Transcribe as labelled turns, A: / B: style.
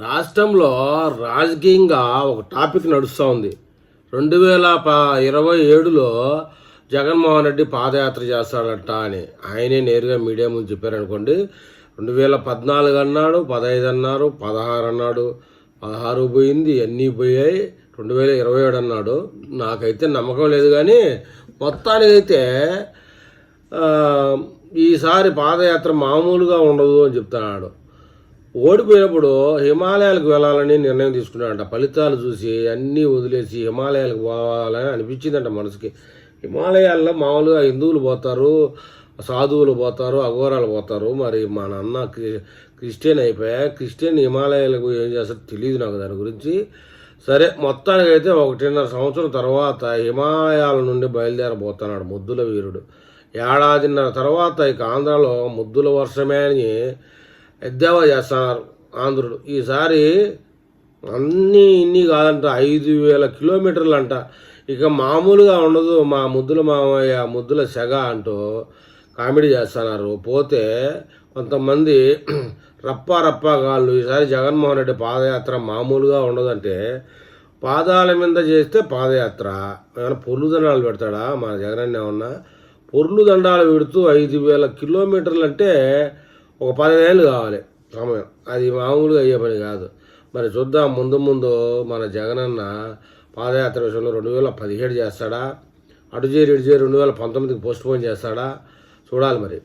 A: రాష్ట్రంలో రాజకీయంగా ఒక టాపిక్ నడుస్తూ ఉంది. 2027లో జగన్మోహన్ రెడ్డి పాదయాత్ర చేస్తాడట అని ఆయనే నేరుగా మీడియా ముందు చెప్పారనుకోండి. 2014 అన్నాడు, 15 అన్నారు, 16 అన్నాడు, 16 పోయింది, అన్నీ పోయాయి. 2027 అన్నాడు. నాకైతే నమ్మకం లేదు, కానీ మొత్తానికైతే ఈసారి పాదయాత్ర మామూలుగా ఉండదు అని చెప్తున్నాడు. ఓడిపోయినప్పుడు హిమాలయాలకు వెళ్ళాలని నిర్ణయం తీసుకున్నాడంట. ఫలితాలు చూసి అన్నీ వదిలేసి హిమాలయాలకు పోవాలని అనిపించిందంట మనసుకి. హిమాలయాల్లో మామూలుగా హిందువులు పోతారు, సాధువులు పోతారు, అఘోరాలు పోతారు. మరి మా నాన్న క్రిస్టియన్ అయిపోయా. క్రిస్టియన్ హిమాలయాలకు ఏం చేస్తారో తెలియదు నాకు దాని గురించి. సరే, మొత్తానికైతే 1.5 సంవత్సరం తర్వాత హిమాలయాల నుండి బయలుదేరబోతున్నాడు ముద్దుల వీరుడు. 1.5 ఏళ్ల తర్వాత ఇక ఆంధ్రాలో ముద్దుల వర్షమే అని ఎద్దేవా చేస్తున్నారు ఆంధ్రుడు. ఈసారి ఇన్ని కాదంట, 5,000 కిలోమీటర్లు అంట. ఇక మామూలుగా ఉండదు. మా ముద్దుల మామయ్య ముద్దుల సెగ అంటూ కామెడీ చేస్తున్నారు. పోతే కొంతమంది రప్పాగాళ్ళు ఈసారి జగన్మోహన్ రెడ్డి పాదయాత్ర మామూలుగా ఉండదంటే, పాదాల మీద చేస్తే పాదయాత్ర ఏమైనా పొర్లు దండాలు పెడతాడా మన జగన్? ఏమన్నా పొర్లు దండాలు పెడుతూ 5,000 కిలోమీటర్లు అంటే ఒక 10 ఏళ్ళు కావాలి సమయం. అది మామూలుగా అయ్యే పని కాదు. మరి చూద్దాం ముందు మన జగనన్న పాదయాత్ర విషయంలో 2017 చేస్తాడా, అటు చేరి 2019కి పోస్ట్ పోన్ చేస్తాడా చూడాలి మరి.